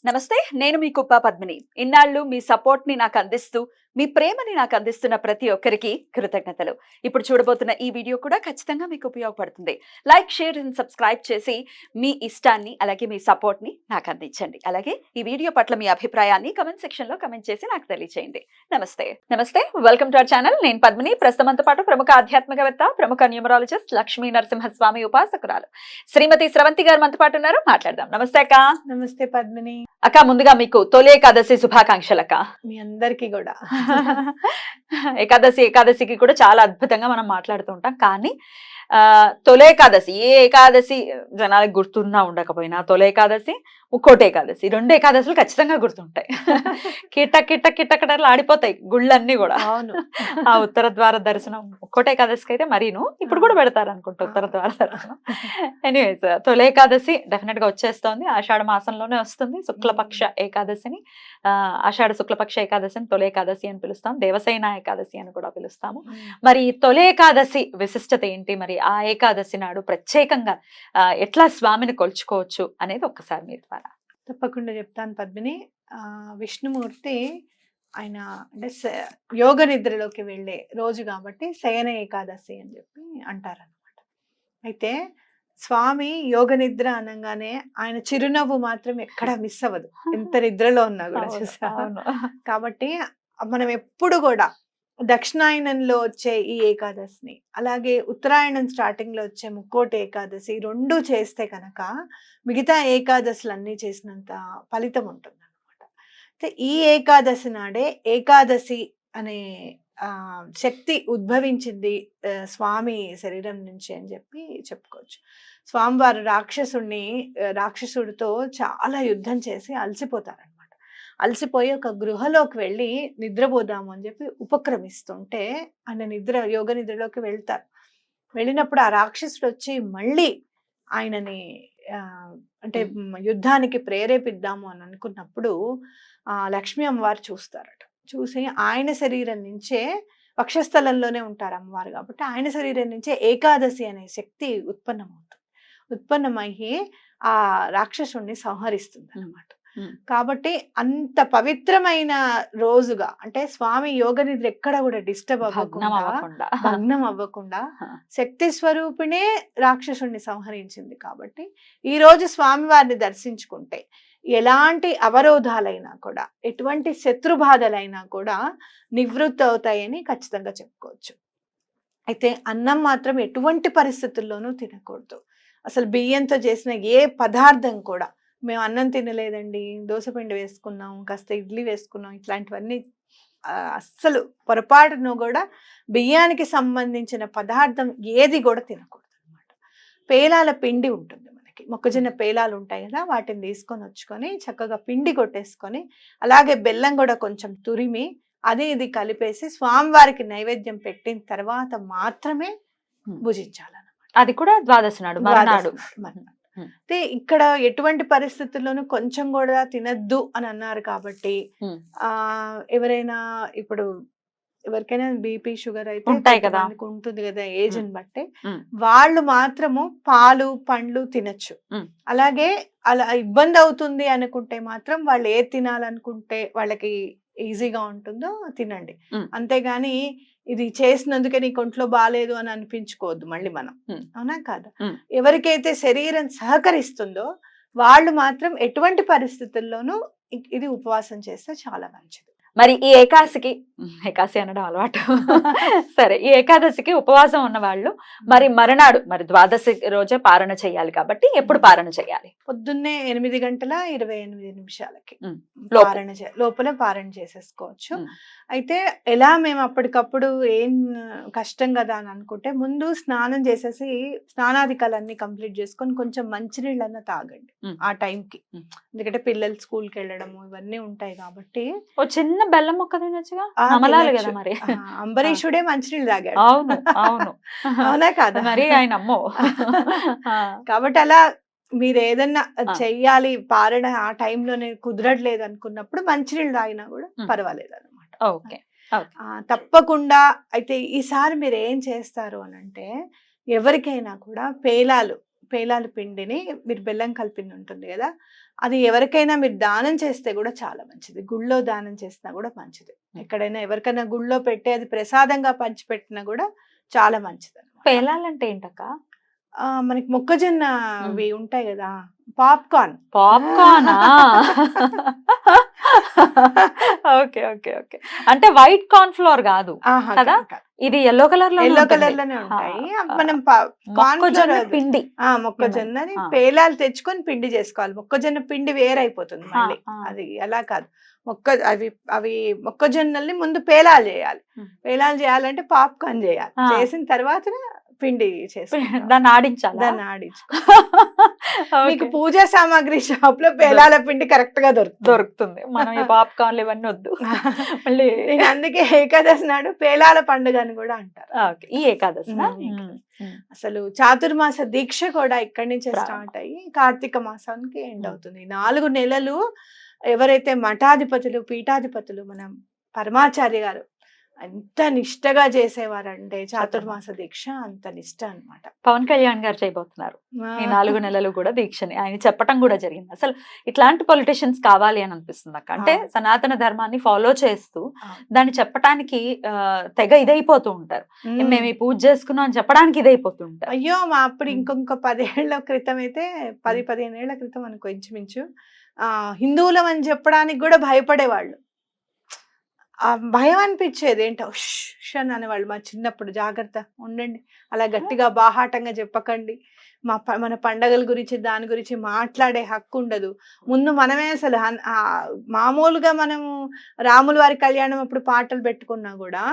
నమస్తే, నేను మీ కుప్ప పద్మిని. ఇన్నాళ్ళు మీ సపోర్ట్‌ని నాకు అందిస్తూ, మీ ప్రేమని నాకు అందిస్తున్న ప్రతి ఒక్కరికి కృతజ్ఞతలు. ఇప్పుడు చూడబోతున్న ఈ వీడియో కూడా ఖచ్చితంగా మీకు ఉపయోగపడుతుంది. లైక్, షేర్ అండ్ సబ్స్క్రైబ్ చేసి మీ ఇష్టాన్ని అలాగే మీ సపోర్ట్‌ని నాకు అందించండి. అలాగే ఈ వీడియో పట్ల మీ అభిప్రాయాన్ని కామెంట్ సెక్షన్‌లో కామెంట్ చేసి నాకు తెలియజేయండి. నమస్తే. Welcome to our channel. నేను పద్మిని. ప్రస్తుతం మనతో పాటు ప్రముఖ ఆధ్యాత్మికవేత్త, ప్రముఖ న్యూమరాలజిస్ట్ లక్ష్మీ నరసింహస్వామి ఉపాసకురాలు శ్రీమతి స్రవంతి గారు మనతో పాటు ఉన్నారు. మాట్లాడదాం. నమస్తే అక్క. నమస్తే పద్మిని. అక్క, ముందుగా మీకు తొలి ఏకాదశి శుభాకాంక్షలు అక్క. మీ అందరికి కూడా ఏకాదశికి కూడా చాలా అద్భుతంగా మనం మాట్లాడుతూ ఉంటాం. కానీ తొలి ఏకాదశి, ఏ ఏకాదశి జనాలకు గుర్తున్నా ఉండకపోయినా తొలి ఏకాదశి, ముక్కోటి ఏకాదశి, 2 ఏకాదశులు ఖచ్చితంగా గుర్తుంటాయి. కిట్టకటలు ఆడిపోతాయి గుళ్ళన్నీ కూడా. అవును. ఆ ఉత్తర ద్వార దర్శనం ముక్కోటి ఏకాదశికి అయితే మరీను ఇప్పుడు కూడా పెడతారు అనుకుంటా ఉత్తర ద్వార దర్శనం. ఎనీవేస్, తొలి ఏకాదశి డెఫినెట్ గా వచ్చేస్తోంది. ఆషాఢ మాసంలోనే వస్తుంది. శుక్లపక్ష ఏకాదశిని, ఆషాఢ శుక్లపక్ష ఏకాదశిని తొలి ఏకాదశి అని పిలుస్తాం. దేవసేన ఏకాదశి అని కూడా పిలుస్తాము. మరి తొలి ఏకాదశి విశిష్టత ఏంటి, మరి ఆ ఏకాదశి నాడు ప్రత్యేకంగా ఎట్లా స్వామిని కొలుచుకోవచ్చు అనేది ఒక్కసారి మీ ద్వారా. తప్పకుండా చెప్తాను పద్మిని. విష్ణుమూర్తి ఆయన అంటే యోగ నిద్రలోకి వెళ్ళే రోజు కాబట్టి శయన ఏకాదశి అని చెప్పి అంటారనమాట. అయితే స్వామి యోగ నిద్ర అనగానే ఆయన చిరునవ్వు మాత్రం ఎక్కడ మిస్ అవ్వదు, ఎంత నిద్రలో ఉన్నా కూడా. చూసా. కాబట్టి మనం ఎప్పుడు కూడా దక్షిణాయనంలో వచ్చే ఈ ఏకాదశిని, అలాగే ఉత్తరాయణం స్టార్టింగ్ లో వచ్చే ముక్కోటి ఏకాదశి, 2 చేస్తే కనుక మిగతా ఏకాదశులన్నీ చేసినంత ఫలితం ఉంటుంది అనమాట. అయితే ఈ ఏకాదశి నాడే ఏకాదశి అనే శక్తి ఉద్భవించింది స్వామి శరీరం నుంచి అని చెప్పి చెప్పుకోవచ్చు. స్వామివారు రాక్షసుడితో చాలా యుద్ధం చేసి అలసిపోతారనమాట. అలసిపోయి ఒక గృహలోకి వెళ్ళి నిద్రపోదాము అని చెప్పి ఉపక్రమిస్తుంటే ఆయన యోగ నిద్రలోకి వెళ్తారు. వెళ్ళినప్పుడు ఆ రాక్షసుడు వచ్చి మళ్ళీ ఆయనని అంటే యుద్ధానికి ప్రేరేపిద్దాము అని అనుకున్నప్పుడు లక్ష్మీ అమ్మవారు చూస్తారట. చూసి ఆయన శరీరం నుంచే, వక్షస్థలంలోనే ఉంటారు అమ్మవారు కాబట్టి ఆయన శరీరం నుంచే ఏకాదశి అనే శక్తి ఉత్పన్నమయ్యి ఆ రాక్షసుడిని సంహరిస్తుంది అన్నమాట. కాబట్టి అంత పవిత్రమైన రోజుగా, అంటే స్వామి యోగ నిద్ర ఎక్కడ కూడా డిస్టర్బ్ అవ్వకుండా, భగ్నం అవ్వకుండా శక్తి స్వరూపిణే రాక్షసుడిని సంహరించింది. కాబట్టి ఈ రోజు స్వామి వారిని దర్శించుకుంటే ఎలాంటి అవరోధాలైనా కూడా, ఎటువంటి శత్రు బాధలైనా కూడా నివృత్తి అవుతాయని ఖచ్చితంగా చెప్పుకోవచ్చు. అయితే అన్నం మాత్రం ఎటువంటి పరిస్థితుల్లోనూ తినకూడదు. అసలు బియ్యంతో చేసిన ఏ పదార్థం కూడా, మేము అన్నం తినలేదండి, దోసపిండి వేసుకున్నాం, కాస్త ఇడ్లీ వేసుకున్నాం, ఇట్లాంటివన్నీ అస్సలు పొరపాటును కూడా బియ్యానికి సంబంధించిన పదార్థం ఏది కూడా తినకూడదు అనమాట. పేలాల పిండి ఉంటుంది మనకి, మొక్కజొన్న పేలాలు ఉంటాయి కదా, వాటిని తీసుకొని వచ్చుకొని చక్కగా పిండి కొట్టేసుకొని, అలాగే బెల్లం కూడా కొంచెం తురిమి ఇది కలిపేసి స్వామివారికి నైవేద్యం పెట్టిన తర్వాత మాత్రమే భుజించాలన్నమాట. అది కూడా ద్వాదశి నాడు, మర్నాడు. అయితే ఇక్కడ ఎటువంటి పరిస్థితుల్లోనూ కొంచెం కూడా తినద్దు అని అన్నారు కాబట్టి ఎవరైనా ఇప్పుడు ఎవరికైనా బీపీ షుగర్ అయితే ఉంటాయి కదా, ఉంటుంది కదా ఏజ్ ని బట్టి, వాళ్ళు మాత్రము పాలు పండ్లు తినచ్చు. అలాగే అలా ఇబ్బంది అవుతుంది అనుకుంటే మాత్రం వాళ్ళు ఏది తినాలనుకుంటే వాళ్ళకి ఈజీగా ఉంటుందో తినండి. అంతేగాని ఇది చేసినందుకే నీకు ఒంట్లో బాగాలేదు అని అనిపించుకోవద్దు మళ్ళీ మనం. అవునా కాదా? ఎవరికైతే శరీరం సహకరిస్తుందో వాళ్ళు మాత్రం ఎటువంటి పరిస్థితుల్లోనూ ఇది ఉపవాసం చేస్తే చాలా మంచిది. మరి ఈ ఏకాదశి అనడం అలవాటు సరే, ఈ ఏకాదశికి ఉపవాసం ఉన్న వాళ్ళు మరి మరునాడు, మరి ద్వాదశి రోజే పారణ చేయాలి కాబట్టి ఎప్పుడు పారణ చేయాలి? పొద్దున్నే 8:28 లోపల పారణ చేసేసుకోవచ్చు. అయితే ఎలా మేము అప్పటికప్పుడు ఏం కష్టం కదా అని అనుకుంటే, ముందు స్నానం చేసేసి స్నానాధికాలన్నీ కంప్లీట్ చేసుకొని కొంచెం మంచినీళ్ళన్నా తాగండి ఆ టైంకి. ఎందుకంటే పిల్లలు స్కూల్కి వెళ్ళడము ఇవన్నీ ఉంటాయి కాబట్టి. చిన్న బెల్లం మొక్క తినొచ్చుగా, కదా మరి. అంబరీషుడే మంచినీళ్ళు తాగాడు. అవును అవును, అవునా కాదా? మరి ఆయన అమ్మో. కాబట్టి అలా మీరు ఏదన్నా చెయ్యాలి, పారణ ఆ టైంలోనే కుదరట్లేదు అనుకున్నప్పుడు మంచినీళ్ళు తాగినా కూడా పర్వాలేదు అనమాట. తప్పకుండా. అయితే ఈసారి మీరు ఏం చేస్తారు అని అంటే, ఎవరికైనా కూడా పేలాలు పేలాల పిండిని మీరు బెల్లం కలిపింది ఉంటుంది కదా, అది ఎవరికైనా మీరు దానం చేస్తే కూడా చాలా మంచిది. గుళ్ళో దానం చేసినా కూడా మంచిది. ఎక్కడైనా ఎవరికైనా గుళ్ళో పెట్టి అది ప్రసాదంగా పంచిపెట్టినా కూడా చాలా మంచిది అన్నమాట. పేలాలంటే ఏంటక్క? మనకి మొక్కజొన్న అవి ఉంటాయి కదా, పాప్కార్న్. పాప్కార్నా? Okay okay okay. అంటే వైట్ కార్న్ ఫ్లోర్ కాదు కదా, ఇది ఎల్లో కలర్ లో లోనే ఉంటాయి. మనం మొక్కజొన్న పిండి, మొక్కజొన్నని పేలాలు తెచ్చుకొని పిండి చేసుకోవాలి. మొక్కజొన్న పిండి వేరైపోతుంది మళ్ళీ, అది అలా కాదు. అవి మొక్కజొన్నల్ని ముందు పేలాలు చేయాలి. పేలాలు చేయాలంటే పాప్కార్న్ చేయాలి. చేసిన తర్వాత పిండి దాన్ని ఆడించాలి. మీకు పూజా సామాగ్రి షాప్ లో పేలాల పిండి కరెక్ట్ గా దొరుకుతుంది. మనం ఈ పాప్కార్న్లు ఇవన్నీ వద్దు మళ్ళీ. అందుకే ఏకాదశి నాడు పేలాల పండుగ అని కూడా అంటారు. ఈ ఏకాదశి అసలు చాతుర్మాస దీక్ష కూడా ఇక్కడి నుంచే స్టార్ట్ అయ్యి కార్తీక మాసానికి ఎండ్ అవుతుంది. 4 నెలలు ఎవరైతే మఠాధిపతులు పీఠాధిపతులు మనం పరమాచార్య గారు ఎంత నిష్టగా చేసేవారంటే చాతుర్మాస దీక్ష అంత నిష్ట అన్నమాట. పవన్ కళ్యాణ్ గారు చేయబోతున్నారు ఈ 4 నెలలు కూడా దీక్షని. ఆయన చెప్పటం కూడా జరిగింది. అసలు ఇట్లాంటి పొలిటీషియన్స్ కావాలి అని అనిపిస్తుంది అక్క. అంటే సనాతన ధర్మాన్ని ఫాలో చేస్తూ దాన్ని చెప్పడానికి తెగ ఇదైపోతూ ఉంటారు. మేము ఈ పూజ చేసుకున్నాం అని చెప్పడానికి ఇదైపోతూ ఉంటారు. అయ్యో మా అప్పుడు ఇంకొక 10 ఏళ్ల క్రితం అయితే 10-15 ఏళ్ల క్రితం అనుకో ఇంచుమించు హిందువులం అని చెప్పడానికి కూడా భయపడేవాళ్ళు. భయం అనిపించేది. ఏంటో అని అనేవాళ్ళు మా చిన్నప్పుడు. జాగ్రత్త ఉండండి, అలా గట్టిగా బాహాటంగా చెప్పకండి, మన పండగల గురించి దాని గురించి మాట్లాడే హక్కు ఉండదు. ముందు మనమే అసలు మామూలుగా మనము రాముల వారి కళ్యాణం అప్పుడు పాటలు పెట్టుకున్నా కూడా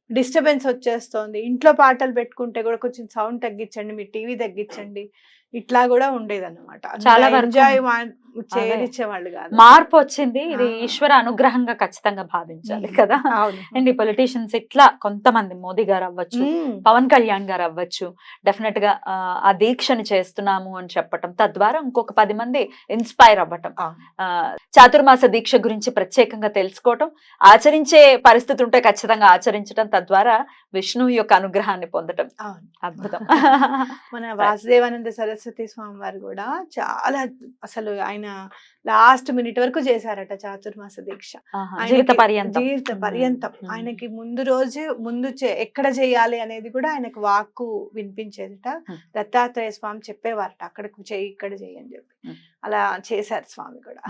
డిస్టర్బెన్స్ వచ్చేస్తోంది. ఇంట్లో పాటలు పెట్టుకుంటే కూడా కొంచెం సౌండ్ తగ్గించండి, మీ టీవీ తగ్గించండి, ఇట్లా కూడా ఉండేదన్నమాట. చాలా ఎంజాయ్ చేయించేవాళ్ళు కాదు. మార్పు వచ్చింది. ఇది ఈశ్వర అనుగ్రహంగా ఖచ్చితంగా భావించాలి కదా. అండ్ ఈ పొలిటీషియన్స్ ఇట్లా కొంతమంది, మోదీ గారు అవ్వచ్చు, పవన్ కళ్యాణ్ గారు అవ్వచ్చు, డెఫినెట్ గా ఆ దీక్షని చేస్తున్నాము అని చెప్పటం, తద్వారా ఇంకొక 10 మంది ఇన్స్పైర్ అవ్వటం, చాతుర్మాస దీక్ష గురించి ప్రత్యేకంగా తెలుసుకోవటం, ఆచరించే పరిస్థితి ఉంటే ఖచ్చితంగా ఆచరించడం, తద్వారా విష్ణువు యొక్క అనుగ్రహాన్ని పొందటం. అద్భుతం. మన వాసుదేవానంద సరస్వతి స్వామి వారు కూడా చాలా అసలు ఆయన లాస్ట్ మినిట్ వరకు చేశారట చాతుర్మాస దీక్ష. జీవిత పర్యంతం ఆయనకి ముందు ఎక్కడ చేయాలి అనేది కూడా ఆయనకు వాక్కు వినిపించేదిట. దత్తాత్రేయ స్వామి చెప్పేవారట అక్కడికి చెయ్యి, ఇక్కడ చెయ్యి అని చెప్పి. అలా చేశారు స్వామి కూడా.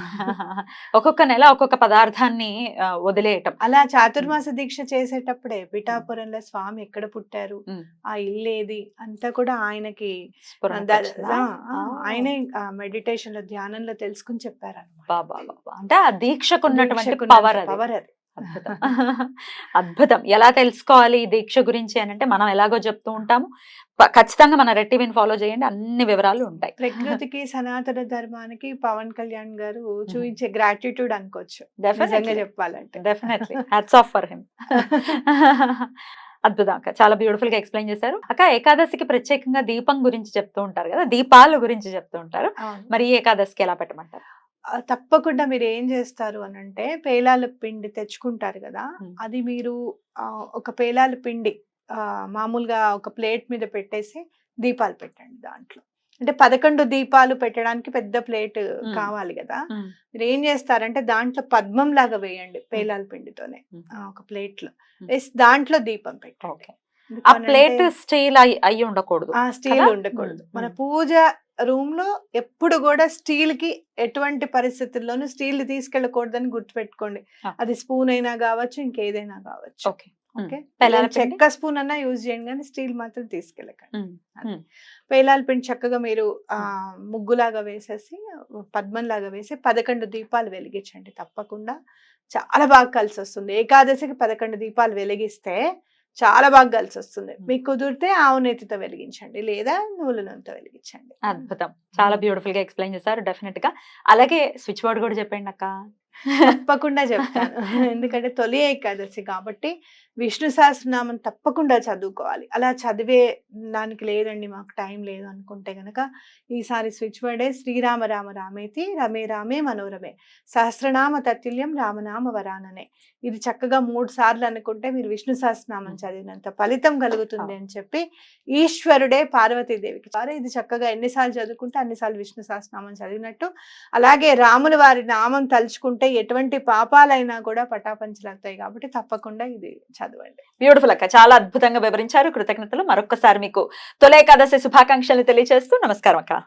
ఒక్కొక్క నెల ఒక్కొక్క పదార్థాన్ని వదిలేయటం. అలా చాతుర్మాస దీక్ష చేసేటప్పుడే పిఠాపురంలో స్వామి ఎక్కడ పుట్టారు, ఆ ఇల్లు ఏది అంతా కూడా ఆయనకి ఆయనే మెడిటేషన్ లో ధ్యానంలో తెలుసుకుని చెప్పారు అన్నమాట. అంటే ఆ దీక్షకున్నటువంటి పవర్ అది. అద్భుతం. ఎలా తెలుసుకోవాలి ఈ దీక్ష గురించి అని అంటే మనం ఎలాగో చెప్తూ ఉంటాము. ఖచ్చితంగా మన రెడ్ టీవీని ఫాలో చేయండి, అన్ని వివరాలు ఉంటాయి. ప్రకృతికి సనాతన ధర్మానికి పవన్ కళ్యాణ్ గారు చూపించే గ్రాటిట్యూడ్ అనుకోవచ్చు నిజంగా చెప్పాలంటే. Definitely hats off for him. అద్భుతం అక్క, చాలా బ్యూటిఫుల్ గా ఎక్స్ప్లెయిన్ చేశారు. అక్క, ఏకాదశికి ప్రత్యేకంగా దీపం గురించి చెప్తూ ఉంటారు కదా, దీపాల గురించి చెప్తూ ఉంటారు. మరి ఈ ఏకాదశికి ఎలా పెట్టమంటారు? తప్పకుండా మీరు ఏం చేస్తారు అని అంటే, పేలాల పిండి తెచ్చుకుంటారు కదా, అది మీరు ఒక పేలాల పిండి మామూలుగా ఒక ప్లేట్ మీద పెట్టేసి దీపాలు పెట్టండి. దాంట్లో అంటే 11 దీపాలు పెట్టడానికి పెద్ద ప్లేట్ కావాలి కదా. మీరు ఏం చేస్తారంటే దాంట్లో పద్మం లాగా వేయండి పేలాల పిండితోనే ఒక ప్లేట్ లో వేసి దాంట్లో దీపం పెట్టండి. ఆ ప్లేట్ స్టీల్ అయి ఉండకూడదు. స్టీల్ ఉండకూడదు. మన పూజ రూమ్ లో ఎప్పుడు కూడా స్టీల్ కి ఎటువంటి పరిస్థితుల్లోనూ స్టీల్ తీసుకెళ్ళకూడదని గుర్తుపెట్టుకోండి. అది స్పూన్ అయినా కావచ్చు, ఇంకేదైనా కావచ్చు. ఓకే, చెక్క స్పూన్ అన్నా యూజ్ చేయండి కానీ స్టీల్ మాత్రం తీసుకెళ్ళకండి. పేలాల పిండి చక్కగా మీరు ముగ్గులాగా వేసేసి పద్మంలాగా వేసి 11 దీపాలు వెలిగించండి. తప్పకుండా చాలా బాగా కలిసి వస్తుంది. ఏకాదశికి 11 దీపాలు వెలిగిస్తే చాలా బాగా కలిసి వస్తుంది. మీకు కుదిరితే ఆవు నెత్తితో వెలిగించండి, లేదా నువ్వుల నూనెతో వెలిగించండి. అద్భుతం, చాలా బ్యూటిఫుల్ గా ఎక్స్ప్లెయిన్ చేశారు. డెఫినెట్ గా అలాగే స్విచ్ బోర్డ్ కూడా చెప్పండి అక్క. తప్పకుండా చెప్తాను. ఎందుకంటే తొలి ఏకాదశి కాబట్టి విష్ణు సహస్రనామం తప్పకుండా చదువుకోవాలి. అలా చదివే దానికి లేదండి మాకు టైం లేదు అనుకుంటే గనక ఈసారి స్విచ్ వర్డే శ్రీరామ రామ రామేతి రమే రామే మనోరమే సహస్రనామ తత్తుల్యం రామనామ వరాననే. ఇది చక్కగా 3 సార్లు అనుకుంటే మీరు విష్ణు సహస్రనామం చదివినంత ఫలితం కలుగుతుంది అని చెప్పి ఈశ్వరుడే పార్వతీదేవికి వారు ఇది చక్కగా ఎన్నిసార్లు చదువుకుంటే అన్నిసార్లు విష్ణు సహస్రనామం చదివినట్టు. అలాగే రాముల వారి నామం తలుచుకుంటే ఎటువంటి పాపాలైనా కూడా పటాపంచలవుతాయి కాబట్టి తప్పకుండా ఇది చదవండి. బ్యూటిఫుల్ అక్క, చాలా అద్భుతంగా వివరించారు. కృతజ్ఞతలు. మరొక్కసారి మీకు తొలి ఏకాదశి శుభాకాంక్షలు తెలియజేస్తూ నమస్కారం అక్క.